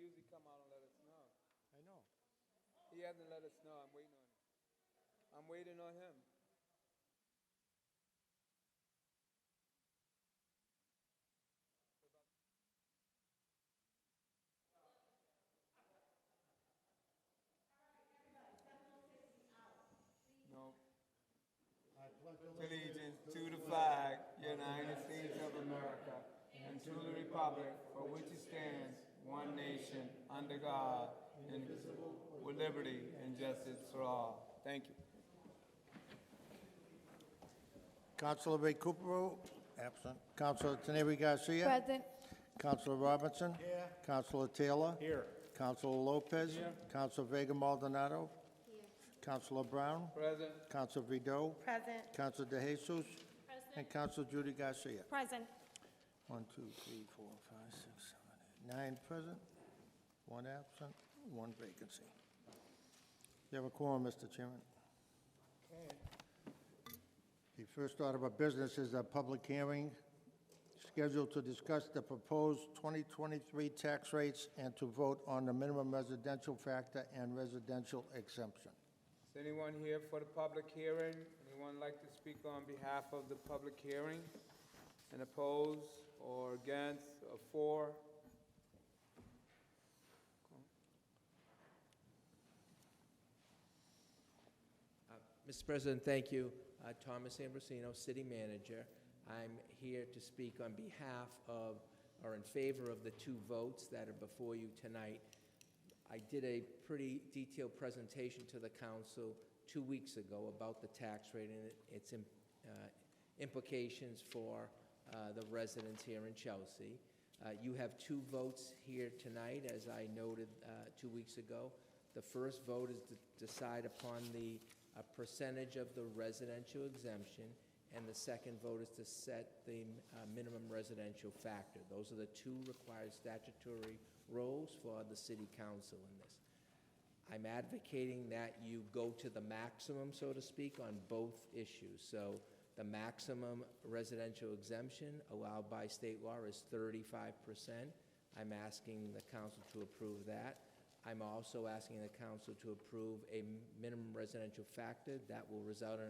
usually come out and let us know. I know. He hasn't let us know. I'm waiting on him. I'm waiting on him. No. Allegiance to the flag, United States of America, and to the republic for which it stands, one nation, under God, indivisible, with liberty and justice for all. Thank you. Councilor Ray Recupero, absent. Councilor Teneri Garcia. Present. Councilor Robinson. Here. Councilor Taylor. Here. Councilor Lopez. Here. Councilor Vega Maldonado. Here. Councilor Brown. Present. Councilor Vido. Present. Councilor De Jesus. And Councilor Judy Garcia. Present. 1, 2, 3, 4, 5, 6, 7, 8, 9 present, 1 absent, 1 vacancy. You have a quorum, Mr. Chairman. The first order of business is a public hearing scheduled to discuss the proposed 2023 tax rates and to vote on the minimum residential factor and residential exemption. Is anyone here for the public hearing? Anyone like to speak on behalf of the public hearing and oppose or against or for? Mr. President, thank you. Thomas Ambrosino, City Manager. I'm here to speak on behalf of, or in favor of the 2 votes that are before you tonight. I did a pretty detailed presentation to the council 2 weeks ago about the tax rate and its implications for the residents here in Chelsea. You have 2 votes here tonight, as I noted 2 weeks ago. The first vote is to decide upon the percentage of the residential exemption, and the second vote is to set the minimum residential factor. Those are the 2 required statutory roles for the city council in this. I'm advocating that you go to the maximum, so to speak, on both issues. So the maximum residential exemption allowed by state law is 35%. I'm asking the council to approve that. I'm also asking the council to approve a minimum residential factor that will result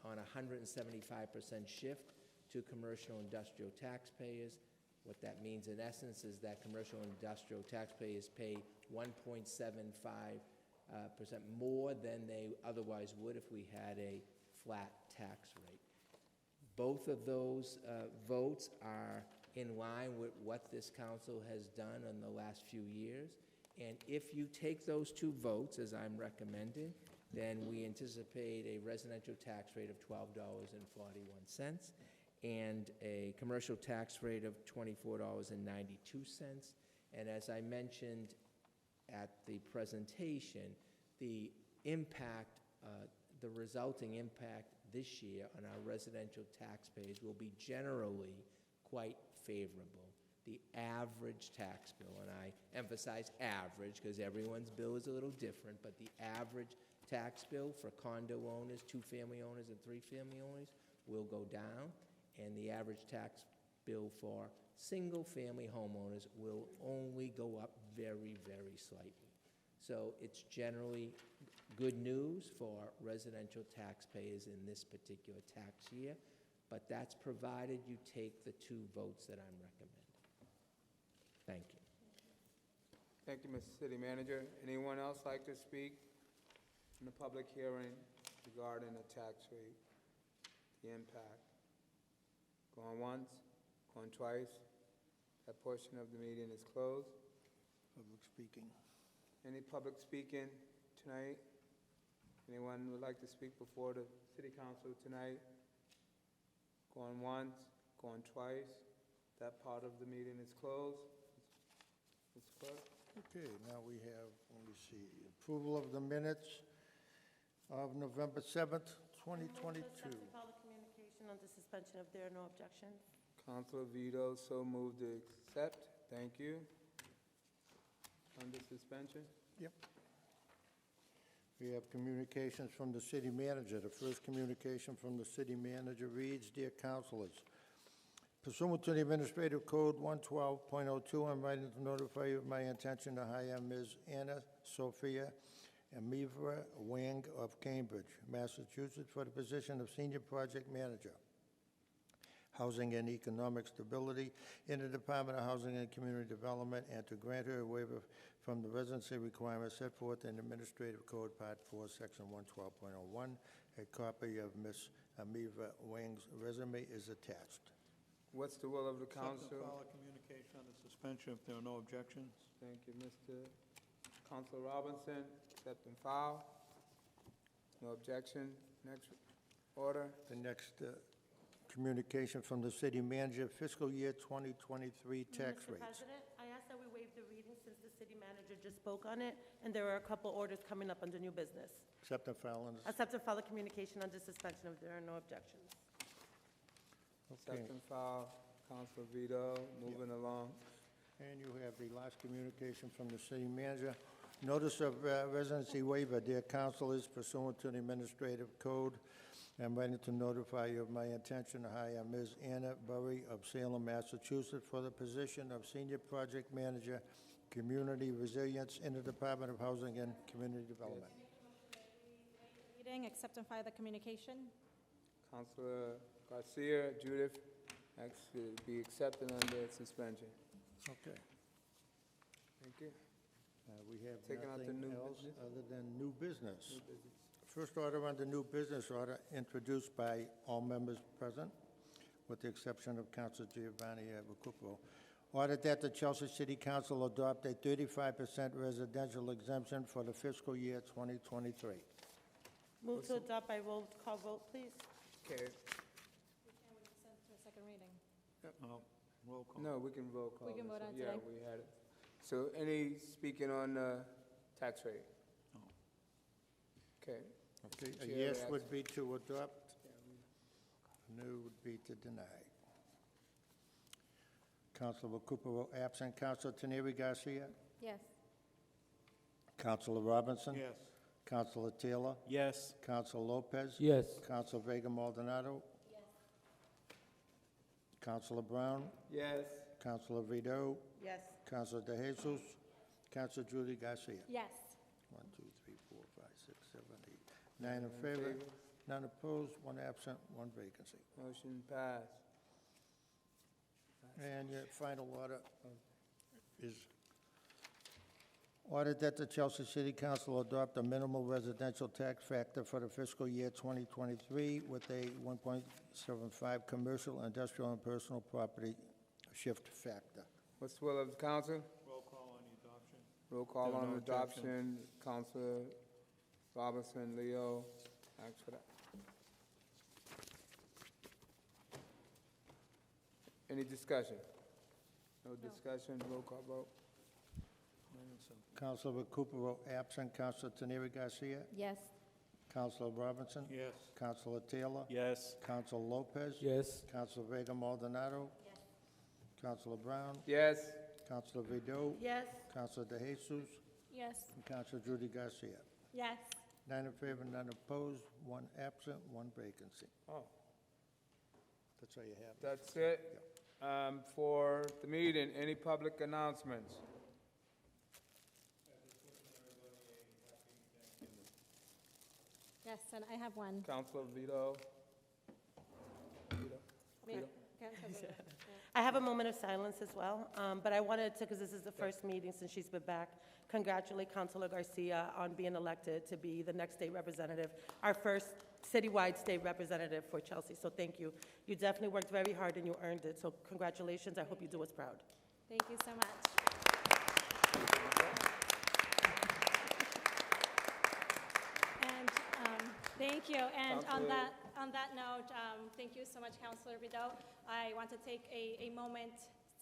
on a 175% shift to commercial industrial taxpayers. What that means in essence is that commercial industrial taxpayers pay 1.75% more than they otherwise would if we had a flat tax rate. Both of those votes are in line with what this council has done in the last few years. And if you take those 2 votes, as I'm recommending, then we anticipate a residential tax rate of $12.41 and a commercial tax rate of $24.92. And as I mentioned at the presentation, the impact, the resulting impact this year on our residential taxpayers will be generally quite favorable. The average tax bill, and I emphasize average because everyone's bill is a little different, but the average tax bill for condo owners, 2-family owners, and 3-family owners will go down, and the average tax bill for single-family homeowners will only go up very, very slightly. So it's generally good news for residential taxpayers in this particular tax year, but that's provided you take the 2 votes that I'm recommending. Thank you. Thank you, Mr. City Manager. Anyone else like to speak in the public hearing regarding the tax rate, the impact? Going once, going twice. That portion of the meeting is closed. Public speaking. Any public speaking tonight? Anyone would like to speak before the city council tonight? Going once, going twice. That part of the meeting is closed. Mr. Clerk? Okay, now we have, let me see, approval of the minutes of November 7th, 2022. Call the communication on the suspension if there are no objections. Councilor Vito, so moved to accept. Thank you. Under suspension? Yep. We have communications from the city manager. The first communication from the city manager reads, "Dear councilors, Pursuant to the Administrative Code 112.02, I'm writing to notify you of my intention to hire Ms. Anna Sophia Amivra Wang of Cambridge, Massachusetts, for the position of Senior Project Manager, Housing and Economic Stability in the Department of Housing and Community Development, and to grant her a waiver from the residency requirements set forth in Administrative Code Part 4, Section 112.01. A copy of Ms. Amivra Wang's resume is attached. What's the will of the Accept and council? file a communication under suspension if there are no objections. Thank you, Mr. Councilor Robinson. Accept and file. No objection. Next order. The next communication from the city manager, fiscal year 2023 tax Mr. rates. President, I ask that we waive the reading since the city manager just spoke on it, and there are a couple orders coming up under new business. Accept and file on this. Accept and file the communication under suspension if there are no objections. Accept and file. Councilor Vito, moving along. And you have the last communication from the city manager. Notice of residency waiver. Dear councilors, pursuant to the administrative code, I'm writing to notify you of my intention to hire Ms. Anna Burry of Salem, Massachusetts, for the position of Senior Project Manager, Community Resilience in the Department of Housing and Community Development. Reading, accept and file the communication. Councilor Garcia, Judith, asks to be accepted under suspension. Okay. Thank you. We have Taking out the nothing new else business? other than new business. New business. First order under new business order introduced by all members present, with the exception of Council Giovanni Recupero. Order that the Chelsea City Council adopt a 35% residential exemption for the fiscal year 2023. Move to adopt by roll call vote, please. Okay, We can send to a second reading. No, roll call. no, we can roll call. We can this vote one. on Yeah, today? we had it. So any speaking on tax rate? No. Okay, Okay. a Chair yes reacts. would be to adopt, a no would be to deny. Councilor Recupero absent. Councilor Teneri Garcia? Yes. Councilor Robinson? Yes. Councilor Taylor? Yes. Councilor Lopez? Yes. Councilor Vega Maldonado? Councilor Brown? Yes. Councilor Vido? Yes. Councilor De Jesus? Councilor Judy Garcia? Yes. 1, 2, 3, 4, 5, 6, 7, 8. 9 in favor, none opposed, 1 absent, 1 vacancy. Motion passed. And your final order is ordered that the Chelsea City Council adopt a minimal residential tax factor for the fiscal year 2023 with a 1.75 commercial, industrial, and personal property shift factor. What's the will of the council? Roll call on the adoption. Roll call There are on no adoption. Councilor Robinson, Leo, ask for that. Any discussion? No discussion, roll call vote. Plain and simple. Councilor Recupero absent. Councilor Teneri Garcia? Yes. Councilor Robinson? Yes. Councilor Taylor? Yes. Councilor Lopez? Yes. Councilor Vega Maldonado? Councilor Brown? Yes. Councilor Vido? Yes. Councilor De Jesus? Yes. And Councilor Judy Garcia. Yes. 9 in favor, none opposed, 1 absent, 1 vacancy. Oh, That's all you have. that's it. For the meeting, any public announcements? Yes, and I have one. Councilor Vito? May- Vito? Councilor- I have a moment of silence as well, but I wanted to, because this is the first meeting since she's been back, congratulate Councilor Garcia on being elected to be the next state representative, our first citywide state representative for Chelsea, so thank you. You definitely worked very hard and you earned it, so congratulations. I hope you do us proud. Thank you so much. And thank you. And Councilor- on that note, thank you so much, Councilor Rideau. I want to take a moment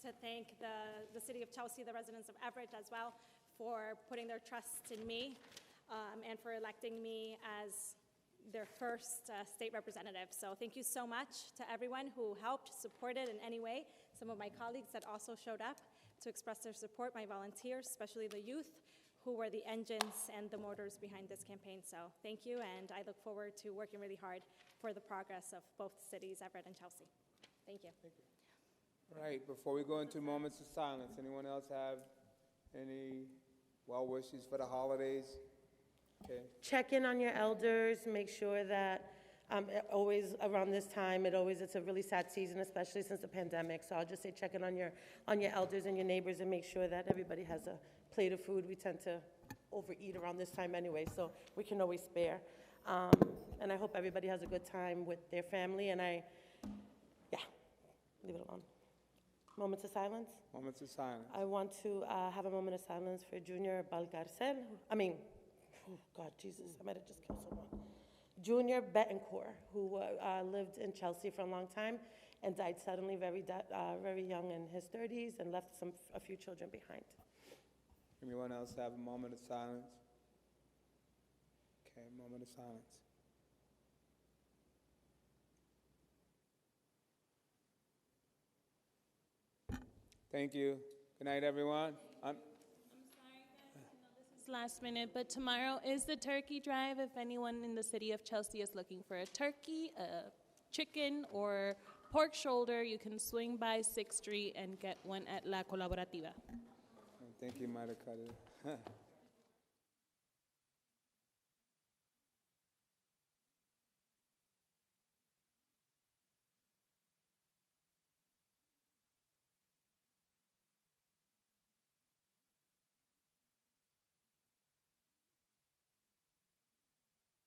to thank the city of Chelsea, the residents of Everett as well, for putting their trust in me and for electing me as their first state representative. So thank you so much to everyone who helped, supported in any way. Some of my colleagues that also showed up to express their support, my volunteers, especially the youth, who were the engines and the motors behind this campaign. So thank you, and I look forward to working really hard for the progress of both cities, Everett and Chelsea. Thank you. All right, before we go into moments of silence, anyone else have any well wishes for the holidays? Okay, Check in on your elders, make sure that always around this time, it's a really sad season, especially since the pandemic. So I'll just say check in on your elders and your neighbors and make sure that everybody has a plate of food. We tend to overeat around this time anyway, so we can always spare. And I hope everybody has a good time with their family, and leave it alone. Moments of silence. moments of silence. I want to have a moment of silence for Junior Balgarcel. God, Jesus, I might have just killed someone. Junior Betancourt, who lived in Chelsea for a long time and died suddenly, very young in his 30s, and left a few children behind. Anyone else have a moment of silence? Okay, moment of silence. Thank you. Good night, everyone. I'm sorry, guys, I know this is last minute, but tomorrow is the turkey drive. If anyone in the city of Chelsea is looking for a turkey, a chicken, or pork shoulder, you can swing by 6th Street and get one at La Colaborativa. I think you might have cut it.